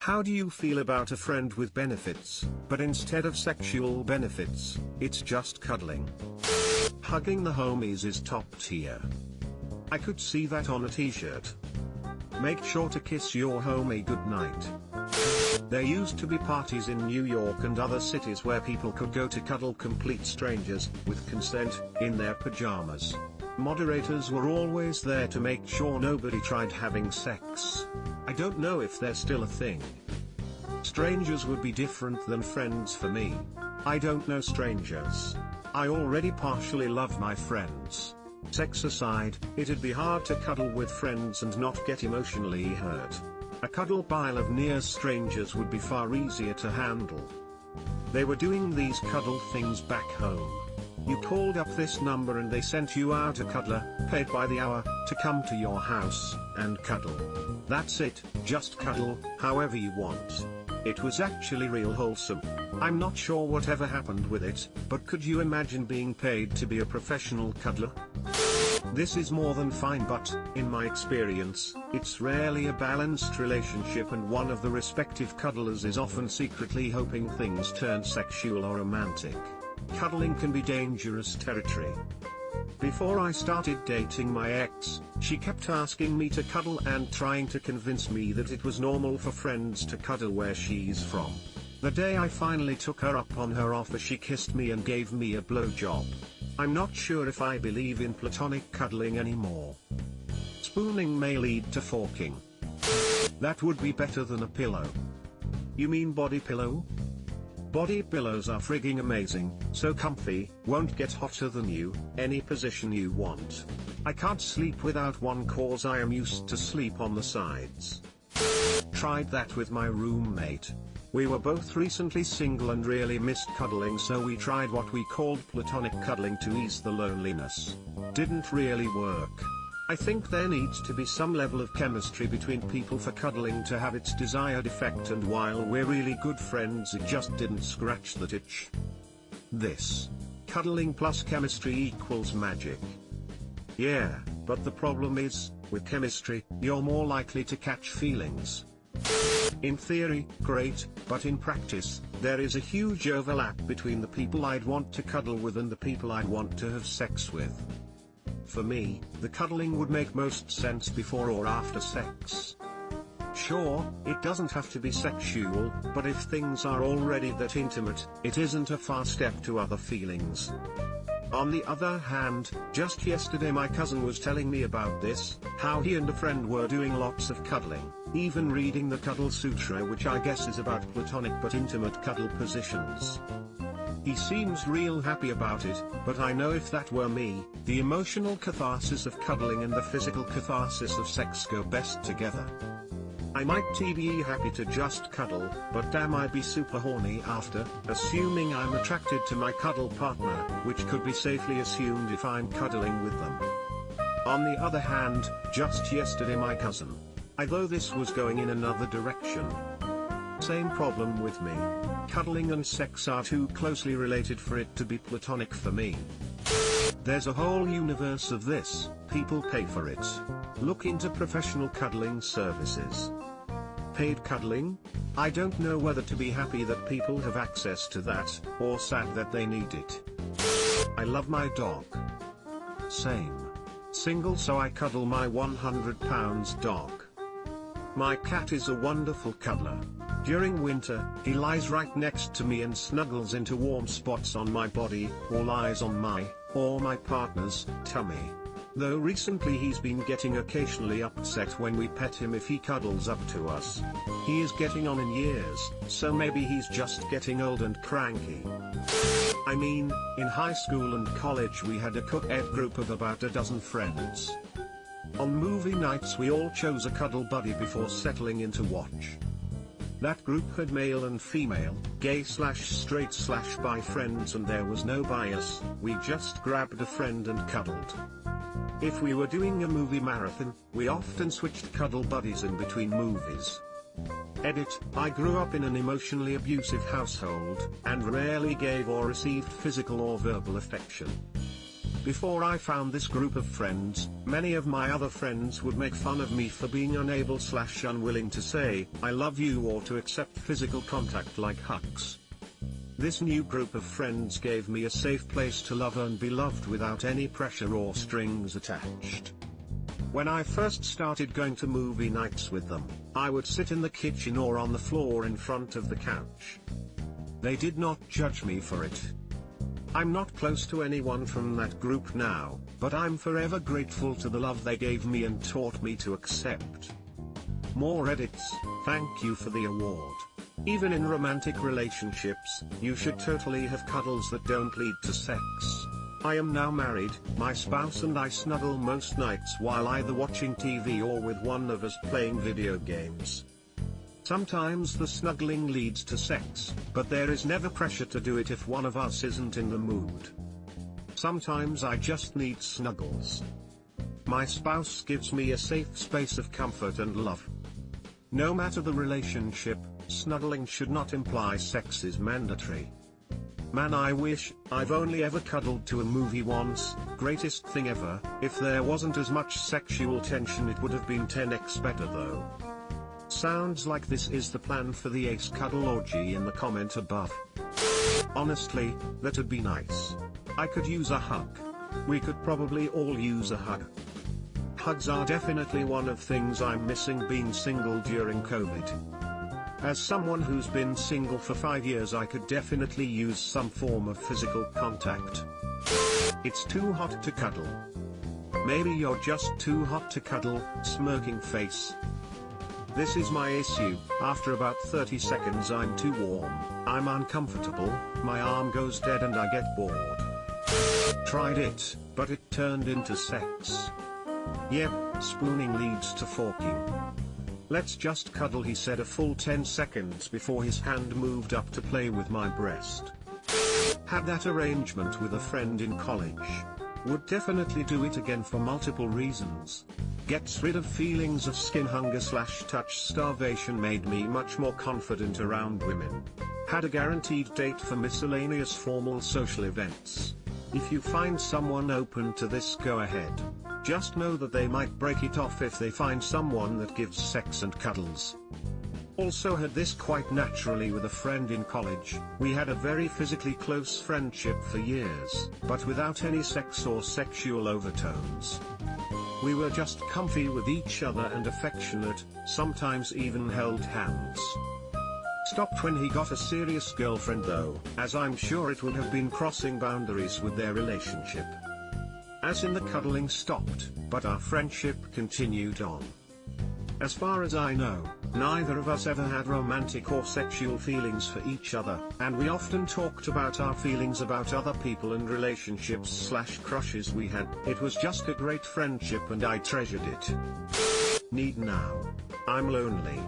How do you feel about a friend with benefits, but instead of sexual benefits, it's just cuddling? Hugging the homies is top tier. I could see that on a t-shirt. Make sure to kiss your homie goodnight. There used to be parties in New York and other cities where people could go to cuddle complete strangers, with consent, in their pajamas. Moderators were always there to make sure nobody tried having sex. I don't know if they're still a thing. Strangers would be different than friends for me. I don't know strangers. I already partially love my friends. Sex aside, it'd be hard to cuddle with friends and not get emotionally hurt. A cuddle pile of near strangers would be far easier to handle. They were doing these cuddle things back home. You called up this number and they sent you out a cuddler, paid by the hour, to come to your house, and cuddle. That's it, just cuddle, however you want. It was actually real wholesome. I'm not sure whatever happened with it, but could you imagine being paid to be a professional cuddler? This is more than fine, but, in my experience, it's rarely a balanced relationship, and one of the respective cuddlers is often secretly hoping things turn sexual or romantic. Cuddling can be dangerous territory. Before I started dating my ex, she kept asking me to cuddle and trying to convince me that it was normal for friends to cuddle where she's from. The day I finally took her up on her offer, she kissed me and gave me a blowjob. I'm not sure if I believe in platonic cuddling anymore. Spooning may lead to forking. That would be better than a pillow. You mean body pillow? Body pillows are frigging amazing, so comfy, won't get hotter than you, any position you want. I can't sleep without one cause I am used to sleep on the sides. Tried that with my roommate. We were both recently single and really missed cuddling, so we tried what we called platonic cuddling to ease the loneliness. Didn't really work. I think there needs to be some level of chemistry between people for cuddling to have its desired effect, and while we're really good friends, it just didn't scratch that itch. This. Cuddling plus chemistry equals magic. Yeah, but the problem is, with chemistry, you're more likely to catch feelings. In theory, great, but in practice, there is a huge overlap between the people I'd want to cuddle with and the people I'd want to have sex with. For me, the cuddling would make most sense before or after sex. Sure, it doesn't have to be sexual, but if things are already that intimate, it isn't a far step to other feelings. On the other hand, just yesterday my cousin was telling me about this, how he and a friend were doing lots of cuddling, even reading the Cuddle Sutra, which I guess is about platonic but intimate cuddle positions. He seems real happy about it, but I know if that were me, the emotional catharsis of cuddling and the physical catharsis of sex go best together. I might be happy to just cuddle, but damn, I'd be super horny after, assuming I'm attracted to my cuddle partner, which could be safely assumed if I'm cuddling with them. On the other hand, just yesterday my cousin, although this was going in another direction. Same problem with me. Cuddling and sex are too closely related for it to be platonic for me. There's a whole universe of this, people pay for it. Look into professional cuddling services. Paid cuddling? I don't know whether to be happy that people have access to that, or sad that they need it. I love my dog. Same. Single, so I cuddle my 100-pound dog. My cat is a wonderful cuddler. During winter, he lies right next to me and snuggles into warm spots on my body, or lies on my, or my partner's, tummy. Though recently he's been getting occasionally upset when we pet him if he cuddles up to us. He is getting on in years, so maybe he's just getting old and cranky. I mean, in high school and college we had a co-ed group of about a dozen friends. On movie nights we all chose a cuddle buddy before settling in to watch. That group had male and female, gay/straight/bi friends, and there was no bias. We just grabbed a friend and cuddled. If we were doing a movie marathon, we often switched cuddle buddies in between movies. Edit, I grew up in an emotionally abusive household, and rarely gave or received physical or verbal affection. Before I found this group of friends, many of my other friends would make fun of me for being unable/unwilling to say, "I love you" or to accept physical contact like hugs. This new group of friends gave me a safe place to love and be loved without any pressure or strings attached. When I first started going to movie nights with them, I would sit in the kitchen or on the floor in front of the couch. They did not judge me for it. I'm not close to anyone from that group now, but I'm forever grateful to the love they gave me and taught me to accept. More edits, thank you for the award. Even in romantic relationships, you should totally have cuddles that don't lead to sex. I am now married, my spouse and I snuggle most nights while either watching TV or with one of us playing video games. Sometimes the snuggling leads to sex, but there is never pressure to do it if one of us isn't in the mood. Sometimes I just need snuggles. My spouse gives me a safe space of comfort and love. No matter the relationship, snuggling should not imply sex is mandatory. Man, I wish I've only ever cuddled to a movie once. Greatest thing ever. If there wasn't as much sexual tension it would have been 10x better though. Sounds like this is the plan for the ace cuddle orgy in the comment above. Honestly, that'd be nice. I could use a hug. We could probably all use a hug. Hugs are definitely one of things I'm missing being single during COVID. As someone who's been single for 5 years, I could definitely use some form of physical contact. It's too hot to cuddle. Maybe you're just too hot to cuddle, smirking face. This is my issue, after about 30 seconds I'm too warm, I'm uncomfortable, my arm goes dead and I get bored. Tried it, but it turned into sex. Yep, spooning leads to forking. "Let's just cuddle," he said a full 10 seconds before his hand moved up to play with my breast. Had that arrangement with a friend in college. Would definitely do it again for multiple reasons. Gets rid of feelings of skin hunger/touch starvation, made me much more confident around women. Had a guaranteed date for miscellaneous formal social events. If you find someone open to this, go ahead. Just know that they might break it off if they find someone that gives sex and cuddles. Also had this quite naturally with a friend in college. We had a very physically close friendship for years, but without any sex or sexual overtones. We were just comfy with each other and affectionate, sometimes even held hands. Stopped when he got a serious girlfriend though, as I'm sure it would have been crossing boundaries with their relationship. As in the cuddling stopped, but our friendship continued on. As far as I know, neither of us ever had romantic or sexual feelings for each other, and we often talked about our feelings about other people and relationships/crushes we had. It was just a great friendship and I treasured it. Need now. I'm lonely.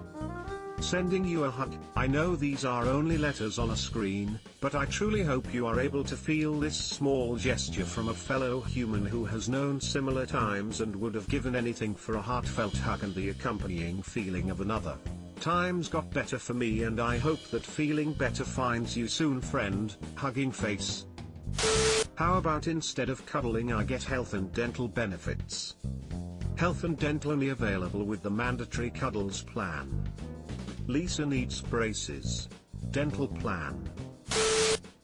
Sending you a hug. I know these are only letters on a screen, but I truly hope you are able to feel this small gesture from a fellow human who has known similar times and would have given anything for a heartfelt hug and the accompanying feeling of another. Times got better for me and I hope that feeling better finds you soon, friend. Hugging face. How about instead of cuddling I get health and dental benefits? Health and dental only available with the mandatory cuddles plan. Lisa needs braces. Dental plan.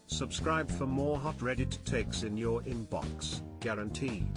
Subscribe for more hot Reddit takes in your inbox, guaranteed.